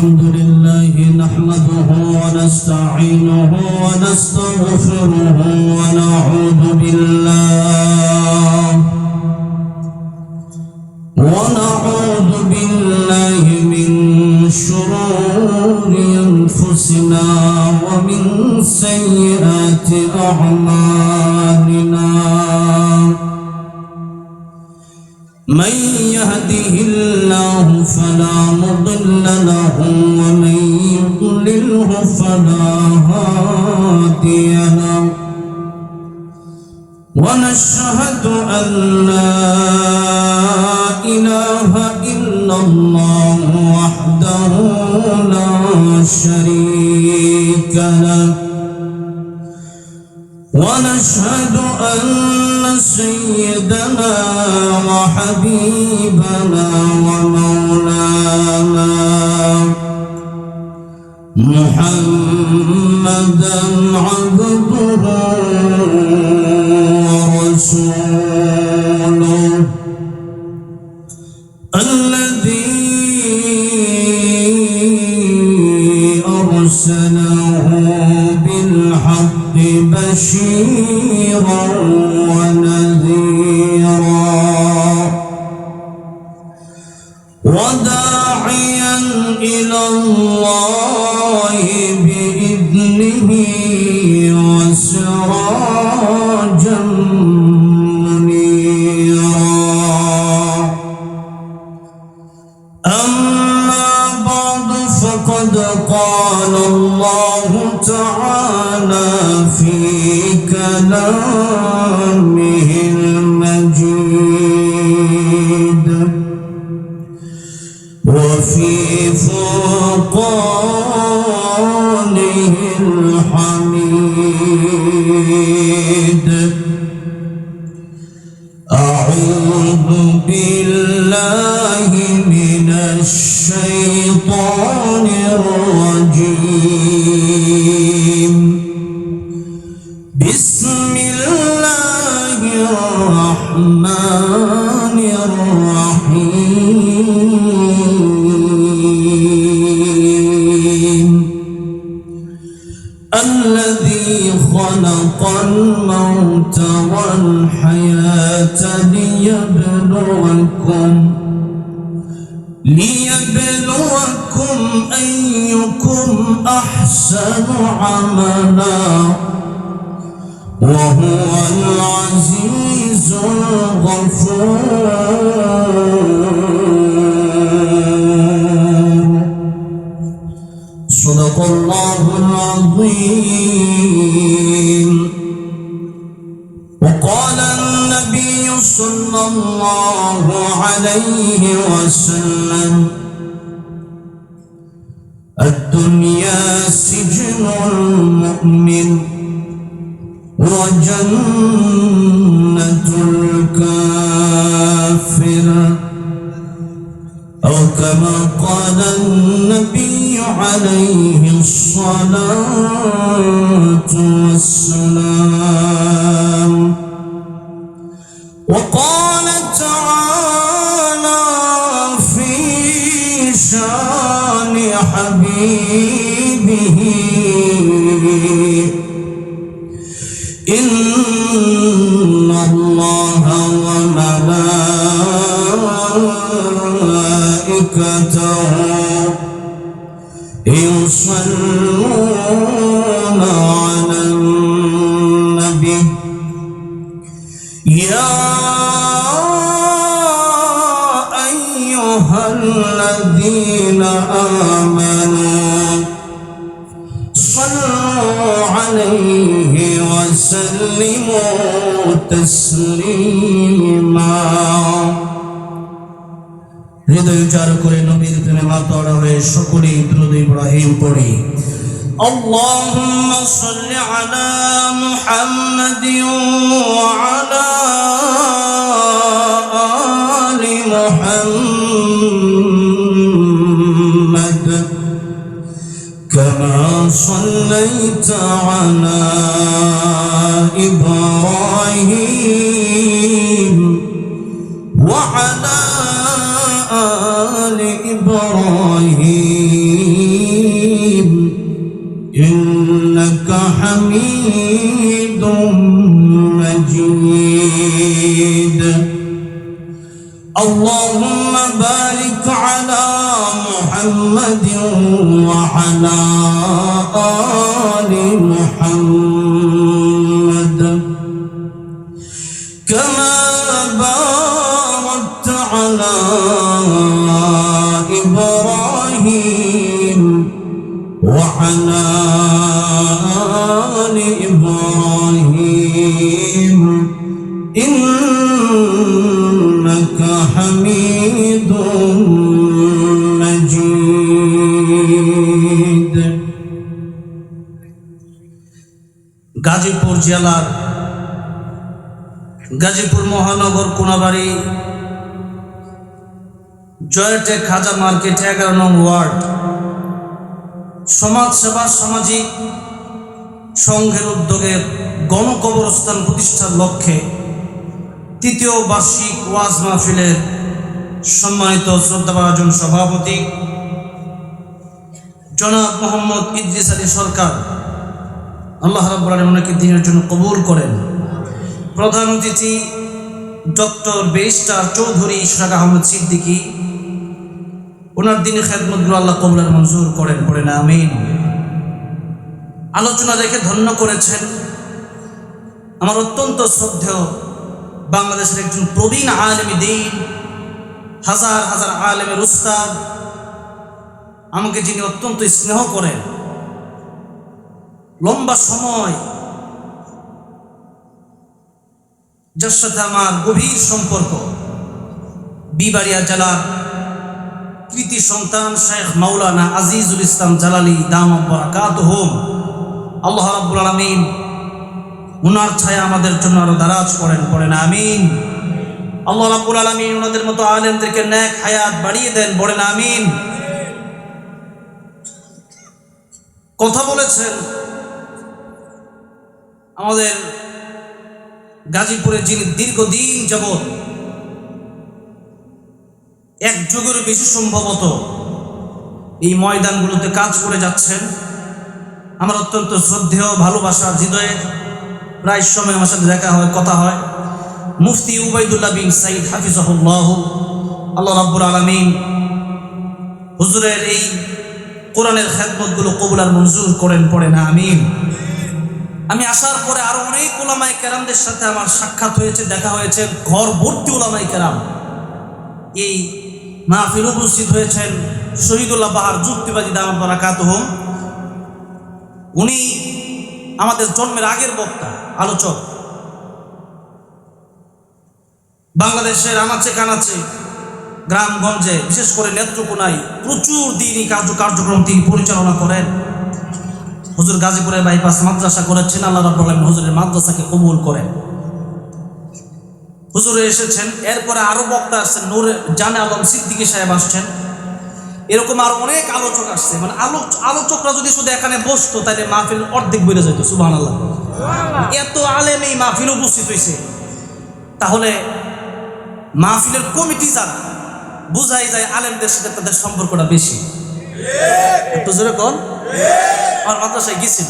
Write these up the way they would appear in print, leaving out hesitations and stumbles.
الحمد لله نحمده ونستعينه ونستغفره ونعوذ بالله من شرور أنفسنا ومن سيئات أعمالنا من يهده الله فلا مضل له ومن يضلله فلا هادي له ونشهد أن لا إله إلا الله وحده لا شريك له ونشهد أن سيدنا وحبيبنا ومولانا محمدا عبده ورسوله الذي أرسله بالحق بشيرا ونذيرا وداعيا إلى الله بإذنه وسراجا منيرا أما بعد فقد قال الله تعالى في كلامه المجيد وفي فرقانه الحميد أعوذ بالله من الشيطان الرجيم بسم الله الرحمن الرحيم الذي خلق الموت والحياة ليبلوكم أيكم أحسن عملا وهو العزيز الغفور صدق الله العظيم وقال النبي صلى الله عليه وسلم الدنيا سجن المؤمن وجنة الكافر أو كما قال النبي عليه الصلاة والسلام وقال تعالى في شان حبيبه إن الله وملائكته يصلون على النبي يا أيها الذين آمنوا صلوا عليه وسلموا تسليما হৃদয় উচ্চারণ করে নবীর প্রেমে মাতোয়ারা হয়ে সকলেই দুরূদ ইব্রাহিম পড়ি আল্লাহুম্মা সাল্লি আলা মুহাম্মাদিন ওয়া আলা আলি মুহাম্মাদ কামা সাল্লাইতা আলা ইব্রাহিম ওয়া আলা آل إبراهيم حميد مجيد اللهم بارك على محمد وعلى آل محمد كما باركت على إبراهيم وعلى آل إبراهيم إنك حميد مجيد গাজীপুর জেলার গাজীপুর মহানগর কোনাবাড়ি জয়টেক খাজা মার্কেট 11 নং ওয়ার্ড সমাজ সেবা সামাজিক সংঘের উদ্যোগে গণকবরস্থান প্রতিষ্ঠার লক্ষ্যে তৃতীয় বার্ষিক ওয়াজ মাহফিলের সম্মানিত শ্রদ্ধাভাজন সভাপতি জনাব মোহাম্মদ ইদ্রিস আলী সরকার, আল্লাহ রাব্বুল আলামিন ওনাকে দিনের জন্য কবুল করেন। প্রধান অতিথি ডক্টর ব্যারিস্টার চৌধুরী ইশরাক আহমেদ সিদ্দিকী, ওনার দিনের খেদমতগুলো আল্লাহ কবুল আর মঞ্জুর করেন, পড়েন আমিন। আলোচনা রেখে ধন্য করেছেন আমার অত্যন্ত শ্রদ্ধেয় বাংলাদেশের একজন প্রবীণ আলেমে দ্বীন, হাজার হাজার আলেমের উস্তাদ, আমাকে যিনি অত্যন্ত স্নেহ করেন, লম্বা সময় যার সাথে আমার গভীর সম্পর্ক, বিবাড়িয়া জেলার কৃতি সন্তান শেখ মাওলানা আজিজুল ইসলাম জালালি দামাত বারাকাতুহুম, আল্লাহ রাব্বুল আলামিন উনার ছায়া আমাদের জন্য আরো দারাজ করেন, পড়েন আমিন। আল্লাহ রাব্বুল আলামিন ওনাদের মতো আলেমদেরকে নেক হায়াত বাড়িয়ে দেন, পড়েন আমিন। কথা বলেছেন আমাদের গাজীপুরে যিনি দীর্ঘদিন যাবৎ, এক যুগের বেশি সম্ভবত এই ময়দানগুলোতে কাজ করে যাচ্ছেন, আমার অত্যন্ত শ্রদ্ধেয় ভালোবাসার হৃদয়ের, প্রায় সময় আমার সাথে দেখা হয়, কথা হয়, মুফতি উবাইদুল্লাহ বিন সাইদ হাফিজাহুল্লাহ, আল্লাহ রাব্বুল আলামিন হুজুরের এই কোরআনের খেদমতগুলো কবুল আর মঞ্জুর করেন, পড়েন আমিন। আমি আসার পরে আরো অনেক উলামায়ে কেরামদের সাথে আমার সাক্ষাৎ হয়েছে, দেখা হয়েছে, ঘর ভর্তি উলামায়ে কেরাম। এই মাহফিল উপস্থিত হয়েছেন শহীদুল্লাহ বাহার যুক্তিবাদী দামাত বারাকাতুহুম, উনি আমাদের জন্মের আগের বক্তা, আলোচক। বাংলাদেশের আনাচে কানাচে, গ্রামগঞ্জে, বিশেষ করে নেত্রকোনায় প্রচুর দিনই কার্যক্রম তিনি পরিচালনা করেন। হুজুর গাজীপুরের বাইপাস মাদ্রাসা করেছেন, আল্লাহ রাব্বুল আলামিন হুজুরের মাদ্রাসাকে কবুল করেন। হুজুরে এসেছেন, এরপরে আরো বক্তা আসছেন, নূর জানে আলম সিদ্দিকী সাহেব আসছেন, এরকম আরো অনেক আলোচক আসছে। মানে আলোচকরা যদি শুধু এখানে বসতো তাহলে মাহফিল অর্ধেক বেড়ে যেত, সুবহানাল্লাহ। এত আলেম এই মাহফিল উপস্থিত হয়েছে, তাহলে মাহফিলের কমিটি যারা, বুঝাই যায় আলেমদের সাথে তাদের সম্পর্কটা বেশি। একটু জোরে কোন। আমার মাদ্রাসায় গেছিল,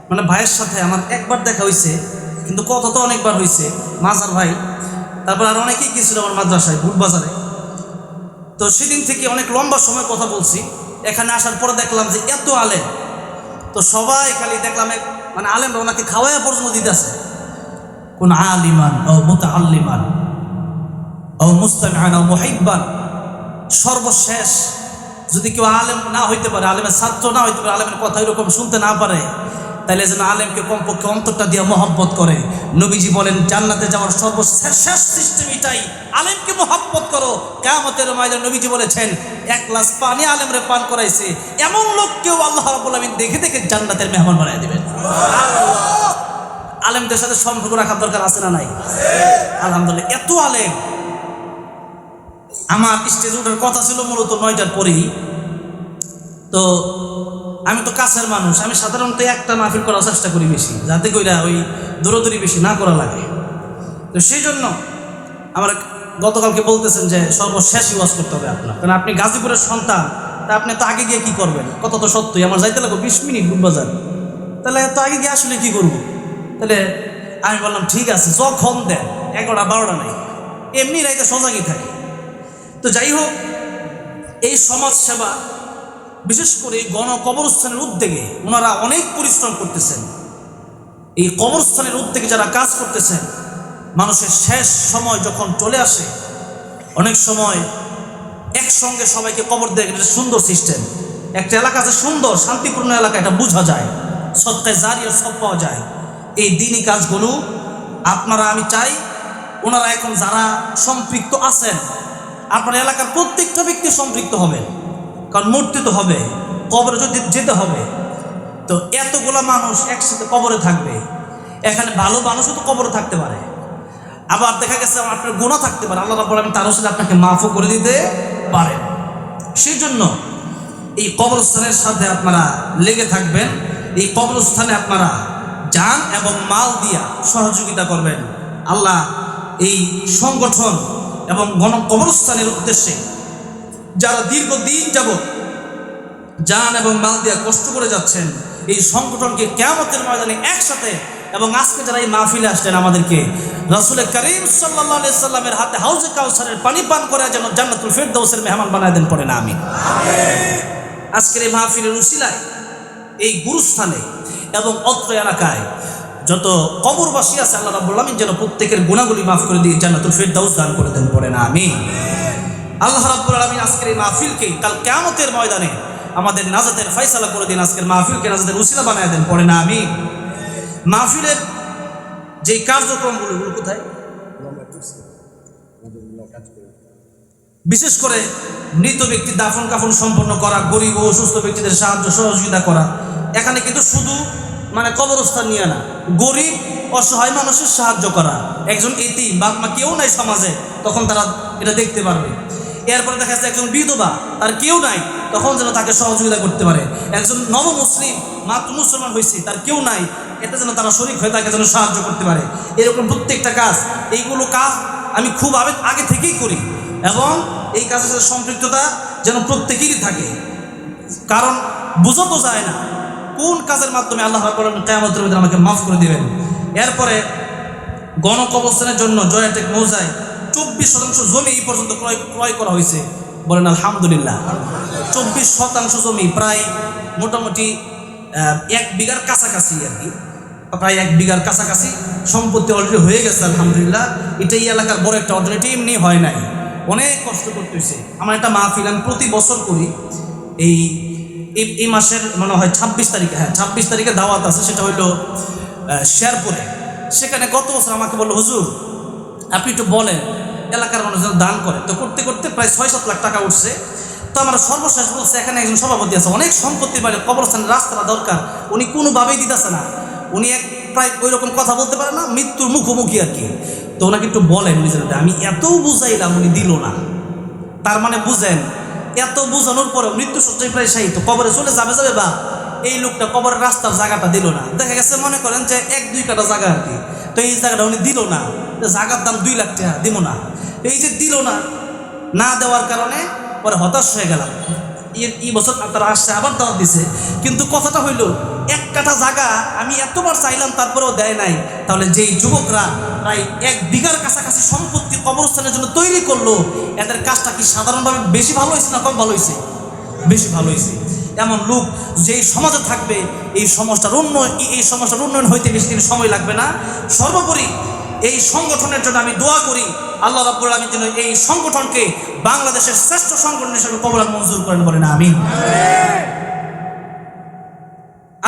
মানে ভাইয়ের সাথে আমার একবার দেখা হয়েছে, কিন্তু কথা তো অনেকবার হয়েছে, মাজার ভাই, তারপর আর অনেকেই গেছিল আমার মাদ্রাসায় বুটবাজারে। তো সেদিন থেকে অনেক লম্বা সময় কথা বলছি। এখানে আসার পরে দেখলাম যে এত আলেম, তো সবাই খালি দেখলাম মানে আলেমরা ওনাকে খাওয়াইয়া পর্যন্ত দিতেছে, কোন আলিমান ও মুতাআল্লিমান ও মুস্তামিআন ও মুহিব্বান। সর্বশেষ যদি কেউ আলেম না হইতে পারে, আলেমের ছাত্র না হইতে পারে, আলেমের কথা এরকম শুনতে না পারে, তাইলে যেন আলেমকে কমপক্ষে অন্তরটা দিয়ে মহব্বত করে। নবীজি বলেন জান্নাতে যাওয়ার সর্বশেষ সিস্টেম এটাই, আলেমকে মহব্বত করো। কিয়ামতের ময়দানে নবীজি বলেছেন এক গ্লাস পানি আলেমরে পান করাইছে এমন লোককেও আল্লাহ রাব্বুল আলামিন দেখে দেখে জান্নাতের মেহমান বানিয়ে দিবেন। আলেমদের সাথে সম্পর্ক রাখার দরকার আছে না নাই? আলহামদুলিল্লাহ, এত আলেম। আমার স্টেজে ওঠার কথা ছিল মূলত 9টার পরেই। তো আমি তো কাছের মানুষ, আমি সাধারণত একটা মাহফিল করার চেষ্টা করি বেশি, যাতে কইরা ওই দৌড়াদৌড়ি বেশি না করা লাগে। তো সেই জন্য আমার গতকালকে বলতেছেন যে সর্বশেষ ওয়াজ করতে হবে আপনার, কারণ আপনি গাজীপুরের সন্তান, তা আপনি তো আগে গিয়ে কি করবেন? কথা তো সত্যই, আমার যাইতে লাগবে 20 মিনিট বুটবাজার, তাহলে এত আগে গিয়ে আসলে কি করবো? তাহলে আমি বললাম ঠিক আছে, যখন দেন 11টা 12টা নাই, এমনি রাইতে সজাগই থাকে। তো যাই হোক, এই সমাজ সেবা বিশেষ করে কবরস্থানের উদ্যোগে ওনারা অনেক পরিশ্রম করতেছেন। এই কবরস্থানের উদ্যোগে যারা কাজ করতেছেন, মানুষের শেষ সময় যখন চলে আসে, অনেক সময় একসঙ্গে সবাইকে কবর দেয়। এটা সুন্দর সিস্টেম। একটা এলাকা যে সুন্দর শান্তিপূর্ণ এলাকা এটা বোঝা যায়, সৎকায় জারিয়া সব পাওয়া যায়। এই দিনই কাজগুলো আপনারা, আমি চাই ওনারা এখন যারা সম্পৃক্ত আছেন, আপনার এলাকার প্রত্যেকটা ব্যক্তি সম্পৃক্ত হবে, কারণ মূর্তি তো হবে, কবরে যদি যেতে হবে। তো এতগুলা মানুষ একসাথে কবরে থাকবে, এখানে ভালো মানুষও তো কবরে থাকতে পারে, আবার দেখা গেছে আপনার গুনাহ থাকতে পারে, আল্লাহ রাব্বুল আলামিন তার সাথে আপনাকে মাফও করে দিতে পারেন। সেই জন্য এই কবরস্থানের সাথে আপনারা লেগে থাকবেন। এই কবরস্থানে আপনারা জান এবং মাল দিয়া সহযোগিতা করবেন। আল্লাহ এই সংগঠন এবং কবরস্থানের উদ্দেশ্যে যারা দীর্ঘদিন যাবত জান এবং মাল দিয়া কষ্ট করে যাচ্ছেন, এই সংগঠনকে কিয়ামতের ময়দানে একসাথে, এবং আজকে যারা এই মাহফিলে আসলেন, আমাদেরকে রাসূল করিম সাল্লাল্লাহু আলাইহি সাল্লামের হাতে হাউজে কাউসারের পানি পান করে যেন জান্নাতুল ফিরদাউসের মেহমান বানায় দেন, পড়ে না আমিন। আজকের এই মাহফিলের উসিলায় এই গুরুস্থানে এবং অত্র এলাকায় যত কবরবাসী আছে, আল্লাহ রাব্বুল আলামিন যেন প্রত্যেকের গুনাহগুলি মাফ করে দিয়ে জান্নাতুল ফিরদাউস দান করে দেন, পড়ে না আমিন। আল্লাহ রাব্বুল আলামিন আজকের এই মাহফিলকে কাল কিয়ামতের ময়দানে আমাদের নাজাতের ফয়সালা করে দিন, আজকের মাহফিলকে নাজাতের উসিলা বানায় দেন, পড়ে না আমিন। মাহফিলের যে কার্যক্রমগুলো কোথায়, বিশেষ করে মৃত ব্যক্তি দাফন কাফন সম্পন্ন করা, গরিব ও অসুস্থ ব্যক্তিদের সাহায্য সহযোগিতা করা, এখানে কিন্তু শুধু মানে কবরস্থান নিয়ে না, গরিব অসহায় মানুষের সাহায্য করা, একজন এতিম বাপ মা কেউ নাই সমাজে, তখন তারা এটা দেখতে পারবে। এরপরে দেখা যাচ্ছে একজন বিধবা, তার কেউ নাই, তখন যেন তাকে সহযোগিতা করতে পারে। একজন নব মুসলিম, মাত্র মুসলমান হয়েছে, তার কেউ নাই, এটা যেন তারা শরীক হয়ে তাকে যেন সাহায্য করতে পারে। এরকম প্রত্যেকটা কাজ, এইগুলো কাজ আমি খুব আগে থেকেই করি, এবং এই কাজের সাথে সম্পৃক্ততা যেন প্রত্যেকেরই থাকে, কারণ বোঝা তো যায় না কোন কাজের মাধ্যমে আল্লাহ রাব্বুল আলামিন কিয়ামতের মধ্যে আমাকে মাফ করে দিবেন। এরপরে গণকবরস্থানের জন্য জয়াটেক মৌজায় 24% জমি এই পর্যন্ত ক্রয় করা হয়েছে, বলেন আলহামদুলিল্লাহ। 24% জমি, প্রায় মোটামুটি 1 বিঘার কাছাকাছি, আর কি প্রায় 1 বিঘার কাছাকাছি সম্পত্তি অলরেডি হয়ে গেছে, আলহামদুলিল্লাহ। এটা এই এলাকার বড় একটা অর্জন, এটা এমনি হয় নাই, অনেক কষ্ট করতে হয়েছে। আমার একটা মাহফিল আমি প্রতি বছর করি, এই মাসের মনে হয় 26 তারিখে, হ্যাঁ 26 তারিখে দাওয়াত আছে, সেটা হইলো শেরপুরে। সেখানে গত বছর আমাকে বললো, হুজুর আপনি একটু বলেন এলাকার মানুষজন দান করে, তো করতে করতে প্রায় 6-7 লাখ টাকা উঠছে। তো আমার সর্বশেষ বলছে, এখানে একজন সভাপতি আছে, অনেক সম্পত্তির বাইরে কবরস্থানের রাস্তাটা দরকার, উনি কোনোভাবেই দিতেছে না, উনি প্রায় ওই রকম কথা বলতে পারে না, মৃত্যুর মুখোমুখি আর কি। তো ওনাকে একটু বলেন, আমি এত বুঝাইলাম উনি দিল না। তার মানে বুঝেন, এত বোঝানোর পরে মৃত্যু সজ্জায় প্রায় শায়িত, কবরে চলে যাবে বা এই লোকটা কবরের রাস্তার জায়গাটা দিল না। দেখা গেছে মনে করেন যে 1-2 কাটা জায়গা আর কি, তো এই জায়গাটা উনি দিল না, জায়গার দাম 2 লাখ টাকা, দিব না। এই যে দিল না দেওয়ার কারণে পরে হতাশ হয়ে গেলাম। এই বছর তারা আসছে, আবার দাওয়াত দিছে, কিন্তু কথাটা হইল 1 কাঠা জায়গা আমি এতবার চাইলাম তারপরেও দেয় নাই। তাহলে যেই যুবকরা প্রায় 1 বিঘার কাছাকাছি সম্পত্তি কবরস্থানের জন্য তৈরি করলো, এদের কাজটা কি সাধারণভাবে বেশি ভালো হয়েছে না কম ভালো হয়েছে? বেশি ভালো হয়েছে। এমন লোক যেই সমাজে থাকবে, এই সমাজটার উন্নয়ন হইতে বেশি দিন সময় লাগবে না। সর্বোপরি এই সংগঠনের জন্য আমি দোয়া করি, আল্লাহ রাব্বুল আলামিন যেন এই সংগঠনকে বাংলাদেশের শ্রেষ্ঠ সংগঠন হিসেবে কবুল মঞ্জুর করেন, বলেন আমিন।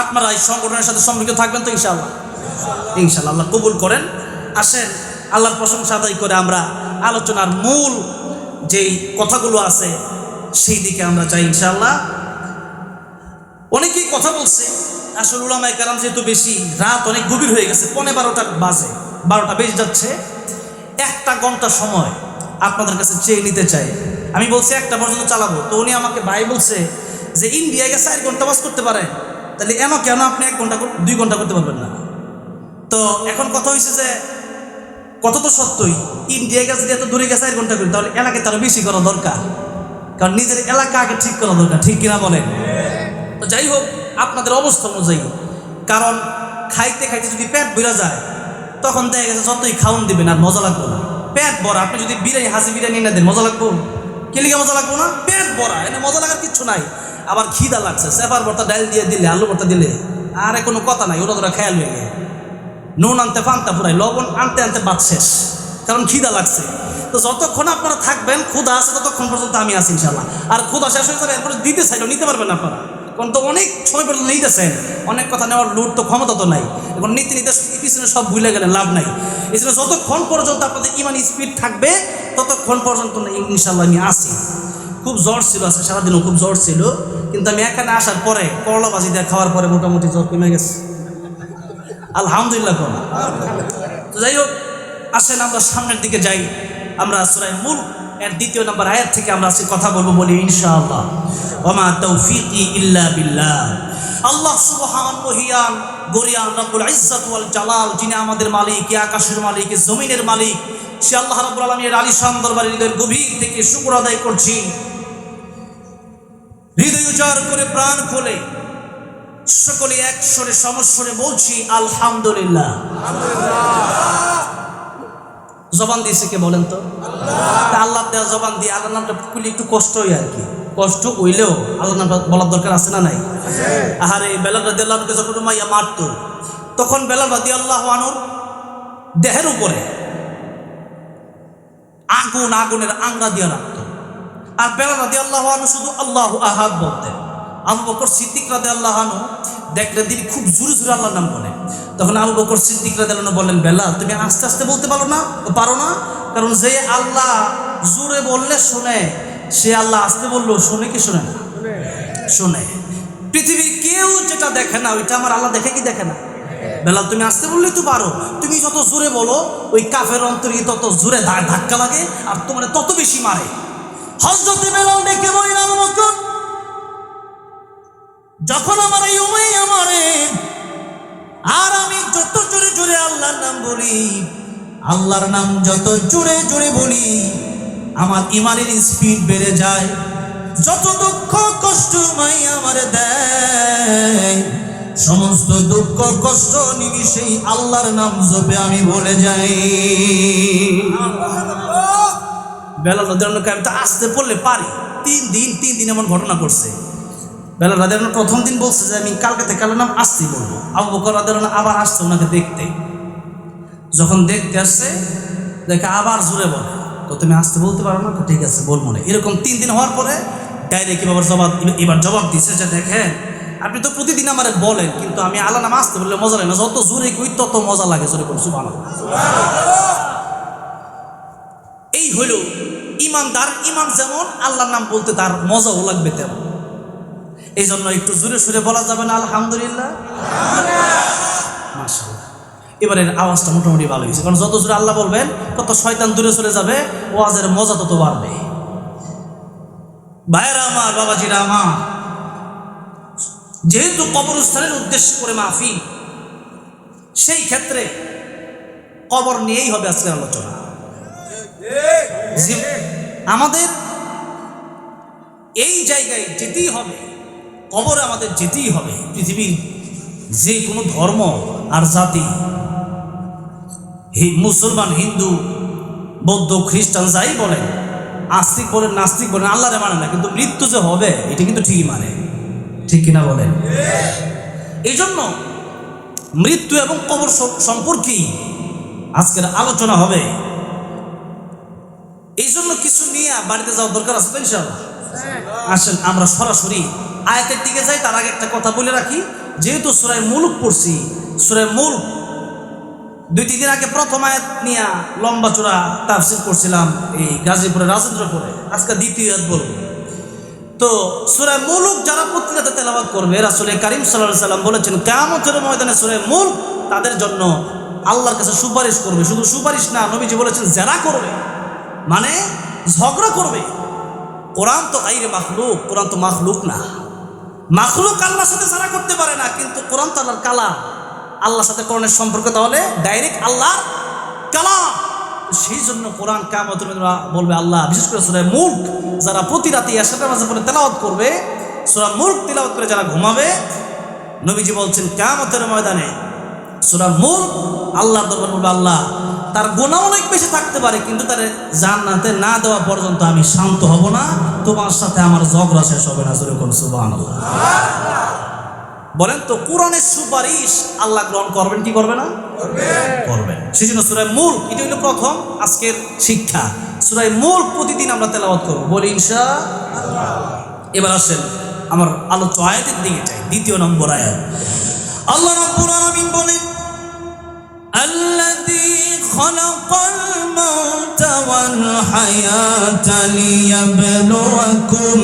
আপনারা এই সংগঠনের সাথে সম্পৃক্ত থাকবেন তো ইনশাআল্লাহ? ইনশাআল্লাহ আল্লাহ কবুল করেন। আসেন আল্লাহর প্রশংসা আদায় করে আমরা আলোচনার মূল যেই কথাগুলো আছে সেই দিকে আমরা যাই ইনশাআল্লাহ। অনেকেই কথা বলছে, আসলে উলামায়ে কেরাম যেহেতু বেশি, রাত অনেক গভীর হয়ে গেছে, 12টা বাজে, 12টা বেজে যাচ্ছে। 1 ঘন্টা সময় আপনাদের কাছে চেয়ে নিতে চাই। আমি বলছি 1টা পর্যন্ত চালাবো, তো উনি আমাকে ভাই বলছে যে ইন্ডিয়ায় গেছে 4 ঘন্টা বাস করতে পারে, তাহলে কেন আপনি 1 ঘন্টা 2 ঘন্টা করতে পারবেন না? তো এখন কথা হয়েছে যে কত তো সত্যই, ইন্ডিয়ায় গেছে এত দূরে গেছে 4 ঘন্টা করি, তাহলে এলাকায় তারও বেশি করা দরকার, কারণ নিজের এলাকা আগে ঠিক করা দরকার, ঠিক কিনা বলেন? তো যাই হোক, আপনাদের অবস্থা অনুযায়ী কারণ খাইতে খাইতে যদি পেট ভরা যায় তখন দেখা গেছে যতই খাওন দিবেন আর মজা লাগবে না। পেট ভরা, আপনি যদি বিরিয়ানি হাজি বিরিয়ানি না দেন মজা লাগবো? কেলিকে মজা লাগবো না? পেট ভরা, এনে মজা লাগার কিচ্ছু নাই। আবার খিদা লাগছে, সেপার ভর্তা ডাল দিয়ে দিলে, আলু ভর্তা দিলে আরে কোনো কথা নাই, ওরা তোরা খেয়াল হয়ে গেছে। নুন আনতে পান্তা ফুরাই, লবণ আনতে আনতে বাদ শেষ, কারণ খিদা লাগছে। তো যতক্ষণ আপনারা থাকবেন, ক্ষুধা আছে ততক্ষণ পর্যন্ত আমি আছি ইনশাল্লাহ। আর ক্ষুধা শেষ হয়ে যাবে, এরপরে দিতে চাইলেও নিতে পারবেন আপনারা, কারণ তো অনেক সময় পর্যন্ত নিতেছেন, অনেক কথা নেওয়ার লুট তো ক্ষমতা তো নাই। এখন নিতে নিতে পিছনে সব ভুলে গেলেন, লাভ নাই। এই জন্য যতক্ষণ পর্যন্ত আপনাদের ইমানি স্পিড থাকবে ততক্ষণ পর্যন্ত ইনশাল্লাহ আমি আসি। খুব জ্বর ছিল আজকে সারাদিনও, খুব জ্বর ছিল, কিন্তু আমি এখানে আসার পরে করলা ভাজি দিয়ে খাওয়ার পরে মোটামুটি জ্বর কমে গেছে, আলহামদুলিল্লাহ। তো যাই হোক, আসেন আমরা সামনের দিকে যাই। আমরা সূরা মুলক এর 2 নম্বর আয়াত থেকে আমরা আজকে কথা বলবো, বলি ইনশাআল্লাহ। ওমা তৌফিকি ইল্লা বিল্লাহ। আল্লাহ সুবহানাহু গরিয়ান রব্বুল ইজ্জত ওয়াল জালাল, যিনি আমাদের মালিক, আকাশের মালিক, জমিনের মালিক, সে আল্লাহ রাব্বুল আলামিনের আলিশান দরবারে হৃদয়ের গভীর থেকে শুকর আদায় করছি। হৃদয় উজাড় করে প্রাণ খুলে সকলে এক স্বরে সমস্বরে বলছি আলহামদুলিল্লাহ। জবান দিয়েছে কে বলেন তো? আল্লাহ দেওয়া জবান দিয়ে আল্লাহর নামটা খুলে একটু কষ্ট হয় আর কি, কষ্ট হইলেও আল্লাহর নামটা বলার দরকার আছে না নাই? আহারে বেলাল রাদিয়াল্লাহু আনহু যখন উমাইয়া মারতো, তখন বেলাল রাদিয়াল্লাহু আনহুর দেহের উপরে আগুনের আংরা দিয়ে রাখতো, আর বেলাল রাদিয়াল্লাহু আনহু শুধু আল্লাহু আহাদ বলতেন। আবু বকর সিদ্দিক রাদিয়াল্লাহু আনহু দেখলে তিনি খুব জোরে জোরে আল্লাহর নাম বলেন। তখন আবু বকর সিদ্দিক রাদিয়াল্লাহু আনহু বললেন, বেলাল তুমি আস্তে আস্তে বলতে পারো না? কারণ যে আল্লাহ জোরে বললে শুনে, সে আল্লাহ আস্তে বললেও শুনে কি শুনে না? শুনে। পৃথিবীর কেউ যেটা দেখে না ওইটা আমার আল্লাহ দেখে কি দেখে না? বেলাল তুমি আস্তে বললেই তো পারো, তুমি যত জোরে বলো ওই কাফের অন্তরে তত জোরে ধাক্কা লাগে আর তোমার তত বেশি মারে। হযরত বেলাল ডেকে বললেন, আবু বকর যখন আমার এই উমাইয়া মারে আর আমি যত জোরে জোরে আল্লাহর নাম বলি, আল্লাহর নাম যত জোরে জোরে বলি, আমার ইমানের স্পিড বেড়ে যায়। যত দুঃখ কষ্ট উমাইয়া আমারে দেয়, সমস্ত দুঃখ কষ্ট নিমিষেই আল্লাহর নাম জপে আমি ভুলে যাই। বেলাল রাদিয়াল্লাহু আনহু আমি তো আসতে পড়লে পারি। 3 দিন এমন ঘটনা করছে। বেলাল রাদিয়াল্লাহু আনহু প্রথম দিন বলছে যে আমি কালকে থেকে আল্লাহর নাম আসতে বলবো। আবু বকর রাদিয়াল্লাহু আনহু আবার আসছে ওনাকে দেখতে। যখন দেখতে আসছে দেখে আবার জোরে বলে, তো তুমি আসতে বলতে পারো না? ঠিক আছে বলবো না। এরকম 3 দিন হওয়ার পরে ডাইরেক্ট এবার জবাব দিচ্ছে যে দেখেন আপনি তো প্রতিদিন আমারে বলেন, কিন্তু আমি আল্লাহর নাম আসতে বললে মজা লাগে না, যত জোরে কই তত মজা লাগে। জোরে বলি সুবহানাল্লাহ। এই হইল ইমানদার। ইমান যেমন আল্লাহর নাম বলতে তার মজাও লাগবে তেমন। এই জন্য একটু জোরে সুরে বলা যাবে না আলহামদুলিল্লাহ? মাশাআল্লাহ। এবারের আওয়াজটা মোটামুটি ভালো হয়েছে, কারণ যত জোরে আল্লাহ বলবেন তত শয়তান দূরে চলে যাবে, ওয়াজের মজা তত বাড়বে। ভাইয়েরা আমার, বাবাজিরা আমার, যেহেতু কবরস্থানের উদ্দেশ্য করে মাহফিল, সেই ক্ষেত্রে কবর নিয়েই হবে আজকের আলোচনা। আমাদের এই জায়গায় যেতেই হবে, কবরে আমাদের যেতেই হবে। পৃথিবীর যে কোনো ধর্ম আর জাতি, মুসলমান, হিন্দু, বৌদ্ধ, খ্রিস্টান যাই বলেন, আস্তিক বলেন, নাস্তিক বলেন, আল্লাহরে মানে না, কিন্তু মৃত্যু যে হবে এটা কিন্তু ঠিকই মানে। ঠিক কিনা বলেন? এই জন্য মৃত্যু এবং কবর সম্পর্কেই আজকের আলোচনা হবে। এই জন্য কিছু নিয়ে বাড়িতে যাওয়ার দরকার আছে তো ইনশাআল্লাহ। আসেন আমরা সরাসরি আয়াতের দিকে যাই। তার আগে একটা কথা বলে রাখি, যেহেতু সূরা মুলক পড়ছি, সূরা মুলক 2-3 দিন আগে প্রথম আয়াত নিয়ে লম্বা চূড়া তাফসীর করছিলাম এই গাজীপুরের রাজেন্দ্রপুরে। আজকে দ্বিতীয় আয়াত বলবো। তো সূরা মুলক যারা প্রতিনিয়ত তেলাওয়াত করবে, রাসূল কারীম সাল্লাল্লাহু আলাইহি সাল্লাম বলেছেন কিয়ামতের ময়দানে সূরা মুলক তাদের জন্য আল্লাহর কাছে সুপারিশ করবে। শুধু সুপারিশ না, নবীজি বলেছেন জেরা করবে, মানে ঝগড়া করবে। কোরআন তো গায়রে মাখলুক, কোরআন তো মাখলুক না। মাখলুক আল্লাহর সাথে জেরা করতে পারে না, কিন্তু কোরআন তো আল্লাহর কালাম। আল্লাহর সাথে কোরআনের সম্পর্ক তাহলে ডাইরেক্ট আল্লাহর কালাম। সেই জন্য কোরআন কিয়ামতের দিন বলবে আল্লাহ, বিশেষ করে সূরা মুলক যারা প্রতি রাতে এশার নামাজের পরে তেলাওয়াত করবে, সূরা মুলক তেলাওয়াত করে যারা ঘুমাবে, নবীজি বলছেন কিয়ামতের ময়দানে সূরা মুলক আল্লাহ দরবার বলবে, আল্লাহ তার গুনাহ অনেক বেশি থাকতে পারে, কিন্তু তার জান্নাতে না দেওয়া পর্যন্ত আমি শান্ত হব না, তোমার সাথে আমার ঝগড়া শেষ হবে না। যেরকম সুবহানাল্লাহ। বলেন তো কোরআনের সুপারিশ আল্লাহ গ্রহণ করবেন কি করবে না? করবেন। সেজন্য সূরা মুলক এটা হলো প্রথম আজকের শিক্ষা। সূরা মুলক প্রতিদিন আমরা তেলাওয়াত করব, বলি ইনশাআল্লাহ। এবার আসেন আমার আলোচ্য আয়াতের দিকে যাই। দ্বিতীয় নম্বর আয়াত, আল্লাহ রাব্বুল আলামিন বলেন, আল্লাযী খালাকাল মাউতা ওয়াল হায়াতা লিয়াবলুয়াকুম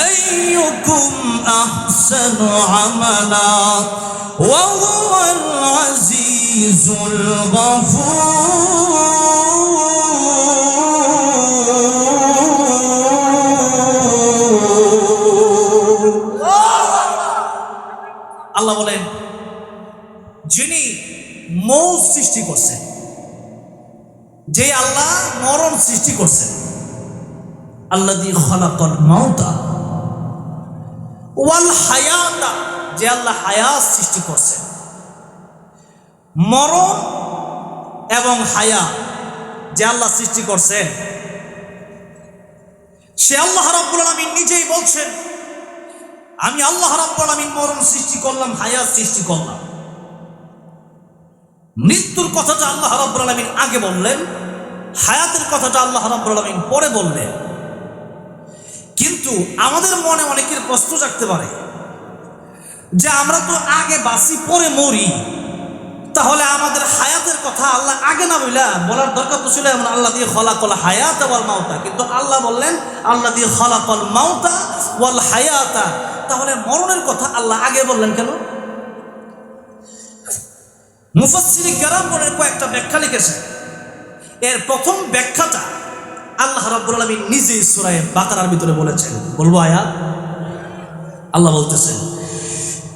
আইয়ুকুম আহসানু আমালা ওয়া হুয়াল আজিজুল গফুর। আল্লাহ বলেন, যিনি মৌত সৃষ্টি করছেন, যে আল্লাহ মরণ সৃষ্টি করছেন, আল্লাযী খালাকাল মাউতা ওয়াল হায়াতা, যে আল্লাহ হায়াত সৃষ্টি করছেন। মরণ এবং হায়াত যে আল্লাহ সৃষ্টি করছেন, সে আল্লাহ রাব্বুল আলামিন নিজেই বলছেন, আমি আল্লাহ রাব্বুল আলামিন মরণ সৃষ্টি করলাম, হায়াত সৃষ্টি করলাম। মৃত্যুর কথাটা আল্লাহ রাব্বুল আলামিন আগে বললেন, হায়াতের কথাটা আল্লাহ রাব্বুল আলামিন পরে বললেন। কিন্তু আমাদের মনে অনেকের প্রশ্ন জাগতে পারে যে আমরা তো আগে বাঁচি পরে মরি, তাহলে আমাদের হায়াতের কথা আল্লাহ আগে না বলার দরকার তো ছিল এমন, আল্লাযী খালাকাল হায়াতা ওয়াল মাউতা। কিন্তু আল্লাহ বললেন আল্লাযী খালাকাল মাউতা ওয়াল হায়াতা, তাহলে মরণের কথা আল্লাহ আগে বললেন কেন? মুফাসসির কেরামের কয়েকটা ব্যাখ্যা লিখেছেন। এর প্রথম ব্যাখ্যাটা আল্লাহ রাব্বুল আলামিন নিজেই সূরা বাকারার ভিতরে বলেছেন। বলবো আয়াত? আল্লাহ বলতেছেন,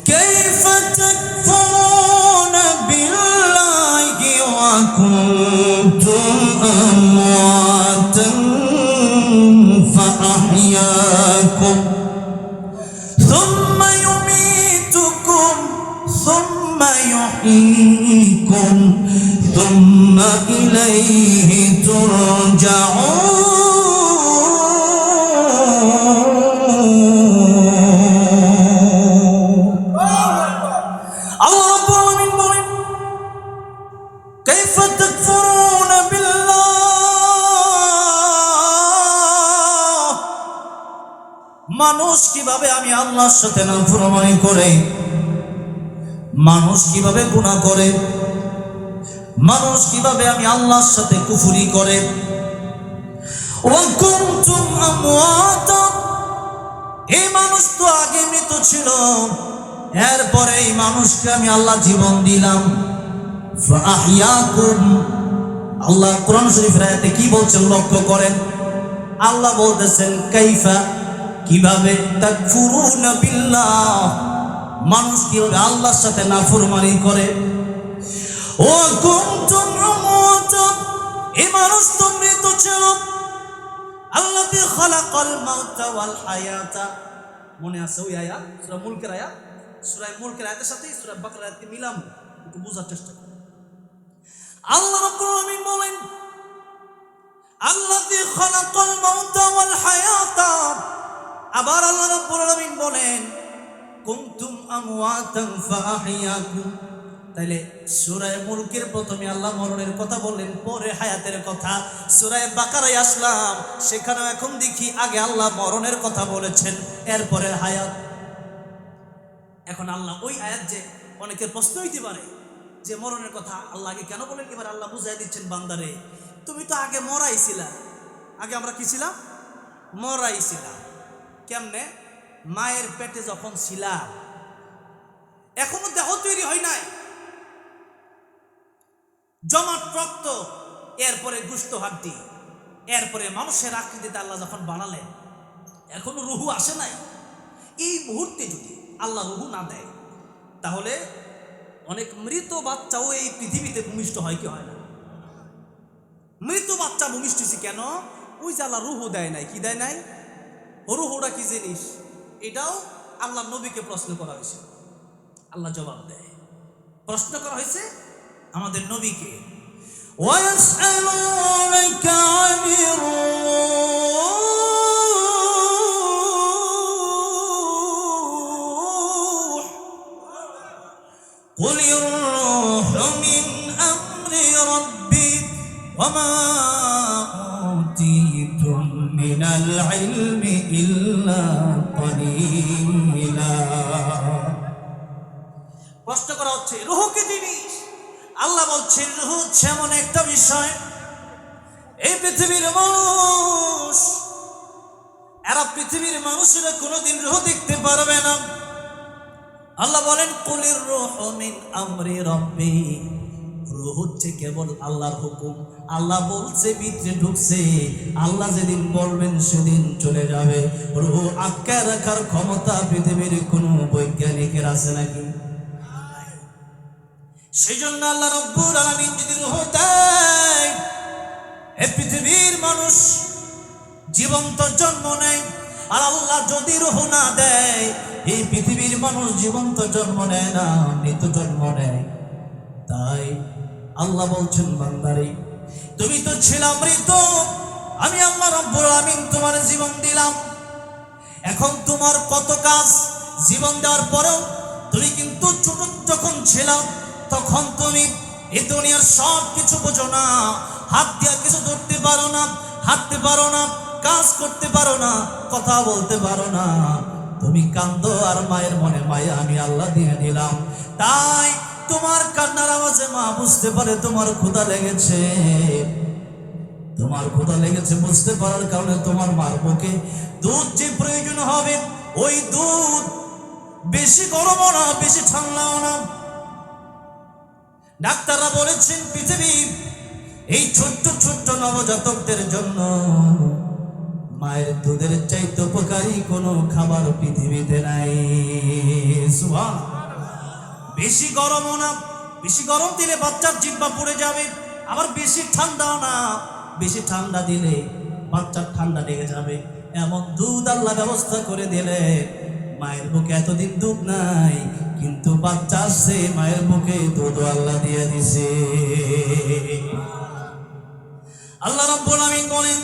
কাইফা তাকফুরুনা বিল্লাহি ওয়া কুনতুম আমওয়াতান ফাআহইয়াকুম সুম্মা ইউমীতুকুম সুম্মা ইউহয়ীকুম সুম্মা ইলাইহি তুরজাউন। আল্লাহ রাব্বুল আলামিন বলেন, কাইফা তাকফুরুনা বিল্লাহ, মানুষ কিভাবে আমি আল্লাহর সাথে নাফরমানি করে, মানুষ কিভাবে গুনাহ করে, মানুষ কিভাবে আমি আল্লাহর সাথে কুফরি করে। ওয়া কুনতুম আমওয়াতা, এই মানুষ তো আগে মৃত ছিল, এরপরে এই মানুষকে আমি আল্লাহ জীবন দিলাম। ফাআহইয়াকুম, আল্লাহ কোরআন শরীফের আয়াতে কি বলছেন লক্ষ্য করেন। আল্লাহ বলতেছেন কাইফা, কিভাবে, তাকফুরুনা বিল্লাহ, মানুষ কিভাবে আল্লাহর সাথে নাফরমানি করে। ও কুনতুম আমওয়াতা, এই মানুষ তো মৃত ছিল। আল্লাযী খালাকাল মাউতা ওয়াল হায়াতা, মনে আছে ওই আয়াত সূরা মুলকের আয়াত? সূরা মুলকের আয়াতের সাথে সূরা বাকারার আয়াতকে মিলাম, একটু বোঝার চেষ্টা করুন। আল্লাহ রাব্বুল আলামিন বলেন, আল্লাযী খালাকাল মাউতা ওয়াল হায়াতা, আবার আল্লাহ রাব্বুল আলামিন বলেন কুনতুম আমওয়াতান ফাআহইয়াকুম। তাইলে সূরা মুলকের প্রথমে আল্লাহ মরণের কথা বললেন, পরে হায়াতের কথা। সূরা বাকারায় আসলাম, সেখানে এখন দেখি আগে আল্লাহ মরণের কথা বলেছেন, এরপরে হায়াত। এখন আল্লাহ ওই আয়াত, যে অনেকের প্রশ্ন হইতে পারে যে মরণের কথা আল্লাহ আগে কেন বলেন, এবার আল্লাহ বুঝাই দিচ্ছেন, বান্দারে তুমি তো আগে মরাইছিলা। আগে আমরা কি ছিলাম? মরাইছিলাম। কেমনে? মায়ের পেটে যখন ছিলাম, এখনো দেহ তৈরি হয় নাই, জমাট রক্ত, এরপরে গুস্ত হাড্ডি, এরপরে মানুষের আকৃতিতে আল্লাহ যখন বানালেন, এখনো রুহু আসে নাই। এই মুহূর্তে যদি আল্লাহ রুহু না দেয়, তাহলে অনেক মৃত বাচ্চাও এই পৃথিবীতে ভূমিষ্ঠ হয় কি হয় না? মৃত বাচ্চা ভূমিষ্ঠ হয়েছে কেন? ওই যে আল্লাহ রুহু দেয় নাই। কি দেয় নাই? রুহুটা কি জিনিস? এটাও আল্লাহ নবীকে প্রশ্ন করা হয়েছে। আল্লাহ জবাব দেয়। প্রশ্ন করা হয়েছে আমাদের নবীকে, ويسألونك عن الروح قل الروح من أمر ربي وما أوتيتم من العلم إلا قليلا। প্রশ্ন করা হচ্ছে রূহ কি জিনিস? আল্লাহ বলছেন রূহ হচ্ছে এমন একটা বিষয়, এই পৃথিবীর মানুষ, এরা পৃথিবীর মানুষেরা কোনোদিন রূহ দেখতে পারবে না। আল্লাহ বলেন কুলির রূহু মিন আমরি রাব্বি, রূহ হচ্ছে কেবল আল্লাহর হুকুম। আল্লাহ বলছে, ভিতরে ঢুকছে, আল্লাহ যেদিন বলবেন সেদিন চলে যাবে। রূহ আটকে রাখার ক্ষমতা পৃথিবীর কোনো বৈজ্ঞানিকের আছে নাকি? সেই জন্য আল্লাহ রাব্বুল আলামিন যদি রূহ দেয়, এই পৃথিবীর মানুষ জীবন্ত জন্ম নেয়। আর আল্লাহ যদি রূহ না দেয়, এই পৃথিবীর মানুষ জীবন্ত জন্ম নেয় না, মৃত জন্ম নেয়। তাই আল্লাহ বলছেন, বান্দারে তুমি তো ছিলাম মৃত, আমি আল্লাহ রাব্বুল আলামিন তোমার জীবন দিলাম। এখন তোমার কত কাজ, জীবন দেওয়ার পরেও তুমি কিন্তু ছোট যখন ছিলাম তখন তুমি এই দুনিয়ার সব কিছু বোঝো না, হাত দিয়ে কিছু ধরতে পারো না, হাঁটতে পারো না, কাজ করতে পারো না, কথা বলতে পারো না। তুমি কান্দো আর মায়ের মনে মায়া আমি আল্লাহ দিয়ে দিলাম। তাই তোমার কান্নার আওয়াজে মা বুঝতে পারে তোমার ক্ষুধা লেগেছে। তোমার ক্ষুধা লেগেছে বুঝতে পারার কারণে তোমার মার বুকে দুধ যে প্রয়োজন হবে, ওই দুধ বেশি গরমও না, বেশি ঠান্ডাও না। ডাক্তাররা বলেছেন পৃথিবী এই ছোট্ট ছোট্ট নবজাতকদের জন্য মায়ের দুধের চাইতে উপকারী কোনো খাবার পৃথিবীতে নাই। বেশি গরমও না, বেশি গরম দিলে বাচ্চার জিহ্বা পুড়ে যাবে, আবার বেশি ঠান্ডাও না, বেশি ঠান্ডা দিলে বাচ্চার ঠান্ডা লেগে যাবে। এমন দুধ আল্লাহ ব্যবস্থা করে দিলে, মায়ের বুকে এতদিন দুধ নাই, কিন্তু বাচ্চা আসছে, মায়ের বুকে দুধ আল্লাহ দিয়ে দিছে। আল্লাহ রাব্বুল আলামিন বলেন,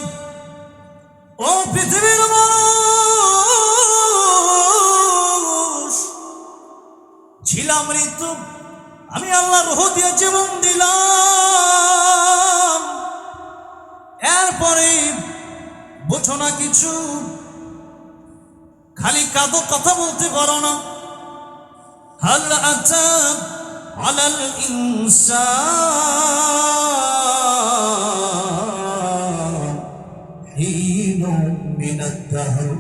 ও পৃথিবীর মানুষ, ছিলাম মৃত্যু, আমি আল্লাহ রূহ দিয়ে জীবন দিলাম। এরপরে বুঝো না কিছু, খালি কাঁদো, কথা বলতে পারো না। হাল আতা আলাল ইনসান হিনুম মিনাদ দাহর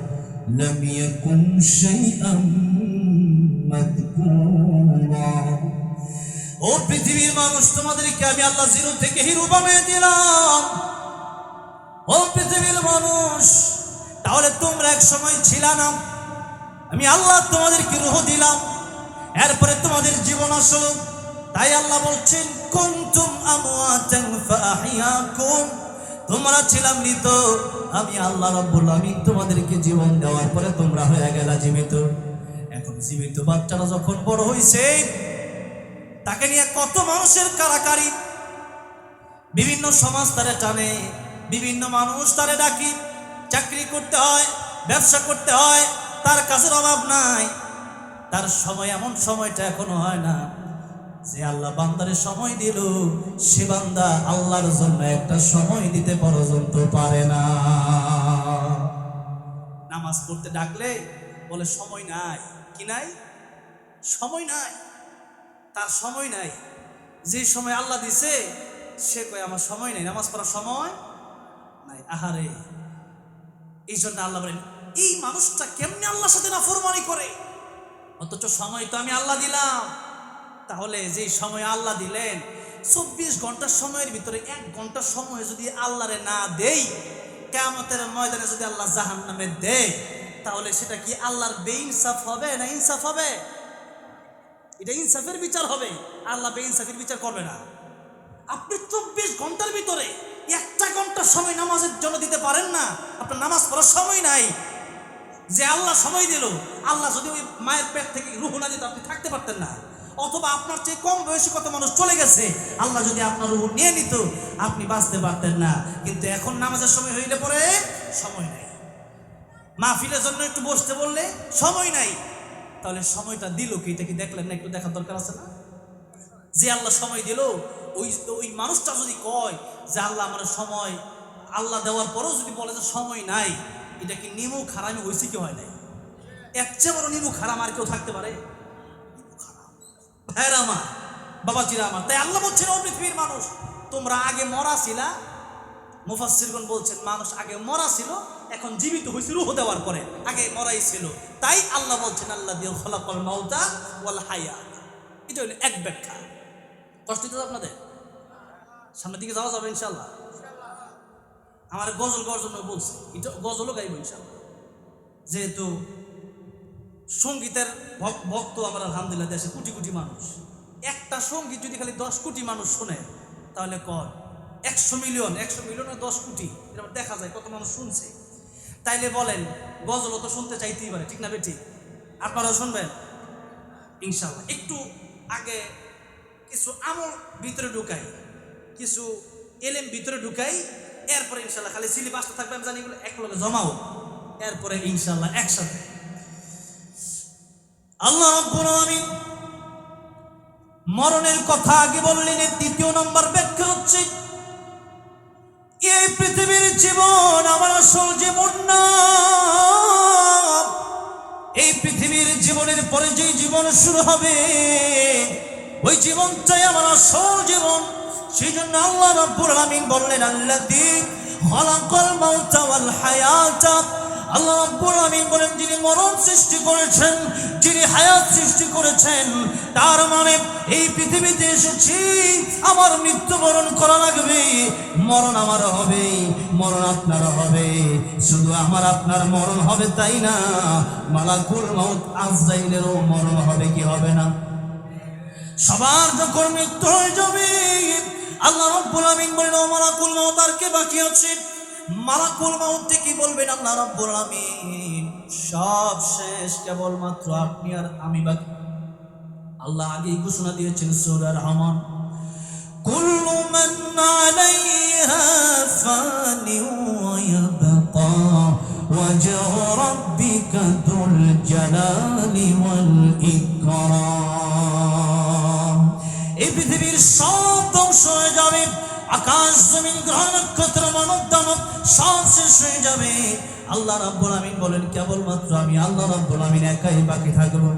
লাম ইয়াকুন শাইআন মাযকুরা। ও পৃথিবীর মানুষ, তোমাদেরকে আমি আল্লাহ জিরো থেকে হিরো বানিয়ে দিলাম। ও পৃথিবীর মানুষ, তাহলে তোমরা এক সময় ছিল না, আমি আল্লাহ তোমাদেরকে রূহ দিলাম, এরপরে তোমাদের জীবন আসলো। তাই আল্লাহ বলছেন, কুনতুম আমওয়াতান ফাআহইয়াকুম, তোমরা ছিলাম মৃত, আমি আল্লাহ রাব্বুল আলামিন তোমাদেরকে জীবন দেওয়ার পরে তোমরা হয়ে গেলা জীবিত। এখন জীবিত বাচ্চারা যখন বড় হয়েছে, তাকে নিয়ে কত মানুষের কারাকারি, বিভিন্ন সমাজ তারে টানে, বিভিন্ন মানুষ তারে ডাকি, চাকরি করতে হয়, ব্যবসা করতে হয়, তার কাজের অভাব নাই। তার সময়, এমন সময়টা এখনো হয় না যে আল্লাহ বান্দারে সময় দিল, সে বান্দা আল্লাহর জন্য একটা সময় দিতে পর্যন্ত পারে না। নামাজ পড়তে ডাকলে বলে সময় নাই, কি নাই? সময় নাই, তার সময় নাই। যে সময় আল্লাহ দিছে সে কয় আমার সময় নাই, নামাজ পড়ার সময় নাই। আহারে, এই জন্য আল্লাহ বলেন, এই মানুষটা কেমনে আল্লাহর সাথে নাফরমানি করে, অথচ সময় তো আমি আল্লাহ দিলাম। তাহলে যে সময় আল্লাহ দিলেন, 24 ঘন্টার সময়ের ভিতরে 1 ঘন্টার সময় যদি আল্লাহরে না দেই, কিয়ামতের ময়দানে যদি আল্লাহ জাহান্নামে দেয়, তাহলে সেটা কি আল্লাহর বেইনসাফ হবে না ইনসাফ হবে? এটা ইনসাফের বিচার হবে, আল্লাহ বেইনসাফের বিচার করবে না। আপনি 24 ঘন্টার ভিতরে 1টা ঘন্টা সময় নামাজের জন্য দিতে পারেন না, আপনার নামাজ পড়ার সময় নাই। যে আল্লাহ সময় দিল, আল্লাহ যদি ওই মায়ের পেট থেকে রুহ না দিত আপনি থাকতে পারতেন না। অথবা আপনার চেয়ে কম বয়সী কত মানুষ চলে গেছে, আল্লাহ যদি আপনার রুহ নিয়ে নিত আপনি বাঁচতে পারতেন না। কিন্তু এখন নামাজের সময় হইলে পরে সময় নাই, মাহফিলের জন্য একটু বসতে বললে সময় নাই। তাহলে সময়টা দিল কি, এটা কি দেখলেন না? একটু দেখার দরকার আছে না? যে আল্লাহ সময় দিল, ওই মানুষটা যদি কয় যে আল্লাহ আমার সময়, আল্লাহ দেওয়ার পরেও যদি বলে যে সময় নাই, এটা কি নিমুখ হারামি হয়েছে কি হয় নাই? এর চেয়ে বড় নিমুখ হারাম আর কেউ থাকতে পারে? ভাইরা আমার, বাবাজিরা আমার, তাই আল্লাহ বলছেন ও পৃথিবীর মানুষ, তোমরা আগে মরা ছিলা। মুফাসসিরগণ বলছেন মানুষ আগে মরা ছিল, এখন জীবিত হয়েছে রূহ দেওয়ার পরে, আগে মরাই ছিল। তাই আল্লাহ বলছেন আল্লাহ দিয়ে খলাকাল মাউতা ওয়াল হায়াত। এটা হলো এক ব্যাখ্যা। কষ্ট দিতে আপনাদের? সামনের দিকে যাওয়া যাবে ইনশাল্লাহ। আমার গজল গর্জন বলছে, এটা গজলও গাইব ইনশাল্লাহ। যেহেতু সঙ্গীতের ভক্ত আমরা আলহামদুলিল্লাহ দেশে কোটি কোটি মানুষ, একটা সঙ্গীত যদি খালি 10 কোটি মানুষ শোনে তাহলে কর 100 মিলিয়ন 10 কোটি, এটা দেখা যায় কত মানুষ শুনছে। তাইলে বলেন গজলও তো শুনতে চাইতেই পারে, ঠিক না বেঠিক? আপনারাও শুনবেন ইনশাল্লাহ। একটু আগে কিছু আমল ভিতরে ঢুকাই, কিছু এলেম ভিতরে ঢুকাই, এরপরে ইনশাল্লাহ খালি সিলেবাস আসতে থাকবে, আমি জানি এগুলো এক লগে জমাও, এরপরে ইনশাল্লাহ একসাথে। আল্লাহ রাব্বুল আলামিন মরণের কথা আগে বললেন। এর দ্বিতীয় নম্বর ব্যাখ্যা হচ্ছে এই পৃথিবীর জীবন আমার আসল জীবন না। এই পৃথিবীর জীবনের পরে যে জীবন শুরু হবে ওই জীবনটাই আমার আসল জীবন। সেই জন্য আল্লাহ রাব্বুল আলামিন বললেন আল্লাযী খালাকাল মাউতা ওয়াল হায়াতা। আল্লাহ রাব্বুল আলামিন বলেন যিনি মরণ সৃষ্টি করেছেন, যিনি হায়াত সৃষ্টি করেছেন, তার মানে এই পৃথিবীতে এসেছি আমার মৃত্যুবরণ করা লাগবে। মরণ আমার হবে, মরণ আপনার হবে। শুধু আমার আপনার মরণ হবে তাই না, মালাকুল মাউত আজরাইলেরও মরণ হবে, কি হবে না? সবার যখন মৃত্যু হয়ে যাবে আল্লাহ রাব্বুল আলামিন বলেন ও মালাকুল মাউত আর কে বাকি আছে? মালাকুল মাউত কি বলবেন? আল্লাহ রাব্বুল আলামিন সব শেষ, কেবলমাত্র আপনি আর আমি বাকি। আল্লাহ আগেই ঘোষণা দিয়েছেন সূরা রহমান, কুল্লু মান আলাইহা ফানি ওয়া ইয়াবকা ওয়াজহু রাব্বিকা যুল জালালি ওয়াল ইকরাম। এই পৃথিবীর সব ধ্বংস হয়ে যাবে, আকাশ জমিন গ্রহ নক্ষত্র মানব দানব সব শেষ হয়ে যাবে। আল্লাহ রাব্বুল আলামিন বলেন কেবলমাত্র আমি আল্লাহ রাব্বুল আলামিন একাই বাকি থাকবো।